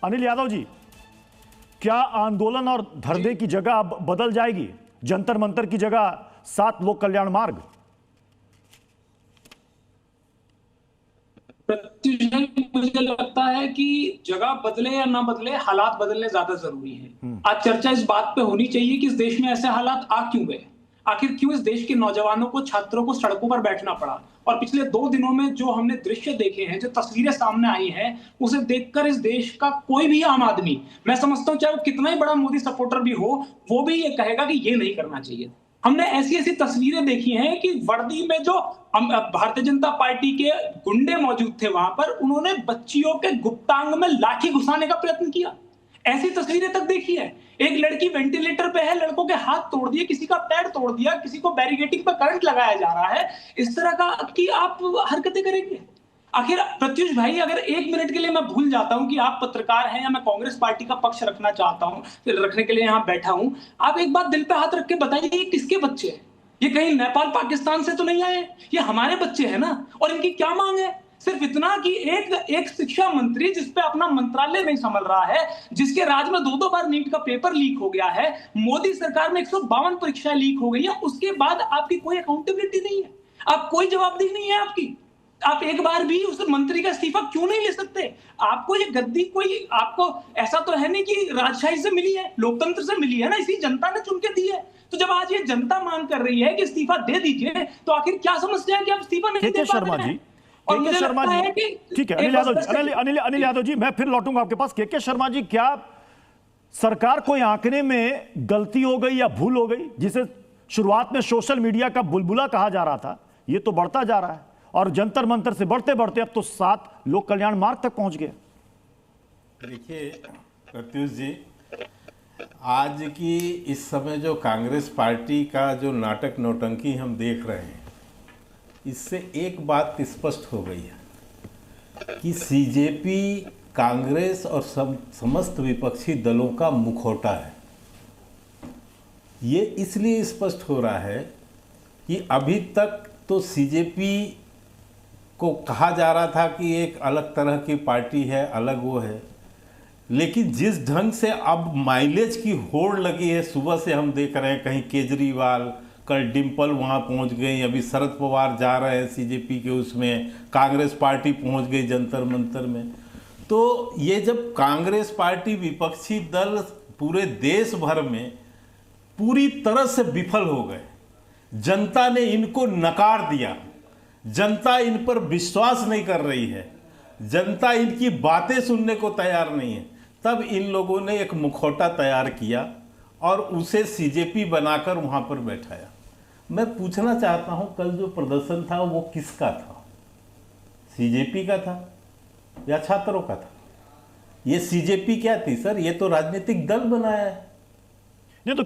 अनिल यादव जी, क्या आंदोलन और धरने की जगह अब बदल जाएगी? जंतर मंतर की जगह 7 लोक कल्याण मार्ग? मुझे लगता है कि जगह बदले या ना बदले, हालात बदलने ज्यादा जरूरी है। आज चर्चा इस बात पे होनी चाहिए कि इस देश में ऐसे हालात आ क्यों गए, आखिर क्यों इस देश के नौजवानों को, छात्रों को सड़कों पर बैठना पड़ा। और पिछले 2 दिनों में जो हमने दृश्य देखे हैं, जो तस्वीरें सामने आई हैं, उसे देखकर इस देश का कोई भी आम आदमी, मैं समझता हूं चाहे वो कितना ही बड़ा मोदी सपोर्टर भी हो, वो भी ये कहेगा कि ये नहीं करना चाहिए। हमने ऐसी ऐसी तस्वीरें देखी हैं कि वर्दी में जो भारतीय जनता पार्टी के गुंडे मौजूद थे वहां पर, उन्होंने बच्चियों के गुप्तांग में लाठी घुसाने का प्रयत्न किया। ऐसी तस्वीरें तक देखी है। एक लड़की वेंटिलेटर पे है, लड़कों के हाथ तोड़ दिए, किसी का पैर तोड़ दिया, किसी को बैरिकेडिंग पे करंट लगाया जा रहा है। इस तरह का की आप हरकतें करेंगे? आखिर प्रत्युष भाई, अगर 1 मिनट के लिए मैं भूल जाता हूं कि आप पत्रकार हैं या मैं कांग्रेस पार्टी का पक्ष रखना चाहता हूं, रखने के लिए यहां बैठा हूं, आप एक बात दिल पे हाथ रख के बताइए, ये किसके बच्चे हैं? ये कहीं नेपाल पाकिस्तान से तो नहीं आए? ये हमारे बच्चे हैं ना। और इनकी क्या मांग है? सिर्फ इतना कि एक शिक्षा मंत्री जिस पे अपना मंत्रालय नहीं संभल रहा है, जिसके राज में 2-2 बार नीट का पेपर लीक हो गया है, मोदी सरकार में 152 परीक्षाएं लीक हो गई है, उसके बाद आपकी कोई अकाउंटेबिलिटी नहीं है, आप कोई जवाबदेही नहीं है आपकी। आप एक बार भी उस मंत्री का इस्तीफा क्यों नहीं ले सकते? आपको ये गद्दी कोई, आपको ऐसा तो है नहीं कि राजशाही से मिली है, लोकतंत्र से मिली है ना, इसी जनता ने चुन के दी है। तो जब आज ये जनता मांग कर रही है कि इस्तीफा दे दीजिए, तो आखिर क्या समस्या है कि आप इस्तीफा नहीं दे पा रहे हैं? और मुझे लगता है कि ठीक है, अनिल यादव जी, मैं फिर लौटूंगा आपके पास। के शर्मा जी, क्या सरकार को आंकने में गलती हो गई या भूल हो गई? जिसे शुरुआत में सोशल मीडिया का बुलबुला कहा जा रहा था, ये तो बढ़ता जा रहा है और जंतर मंतर से बढ़ते बढ़ते अब तो 7 लोक कल्याण मार्ग तक पहुंच गए। देखिए प्रत्युष जी, आज की इस समय जो कांग्रेस पार्टी का जो नाटक नौटंकी हम देख रहे हैं, इससे एक बात स्पष्ट हो गई है कि सीजेपी कांग्रेस और समस्त विपक्षी दलों का मुखौटा है। ये इसलिए स्पष्ट हो रहा है कि अभी तक तो सीजेपी को कहा जा रहा था कि एक अलग तरह की पार्टी है, अलग वो है, लेकिन जिस ढंग से अब माइलेज की होड़ लगी है, सुबह से हम देख रहे हैं, कहीं केजरीवाल, कल डिम्पल वहाँ पहुँच गई, अभी शरद पवार जा रहे हैं सीजेपी के उसमें, कांग्रेस पार्टी पहुँच गई जंतर मंतर में। तो ये जब कांग्रेस पार्टी, विपक्षी दल पूरे देश भर में पूरी तरह से विफल हो गए, जनता ने इनको नकार दिया, जनता इन पर विश्वास नहीं कर रही है, जनता इनकी बातें सुनने को तैयार नहीं है, तब इन लोगों ने एक मुखौटा तैयार किया और उसे सीजेपी बनाकर वहां पर बैठाया। मैं पूछना चाहता हूं, कल जो प्रदर्शन था वो किसका था? सीजेपी का था या छात्रों का था? ये सीजेपी क्या थी सर? ये तो राजनीतिक दल बनाया है। नहीं तो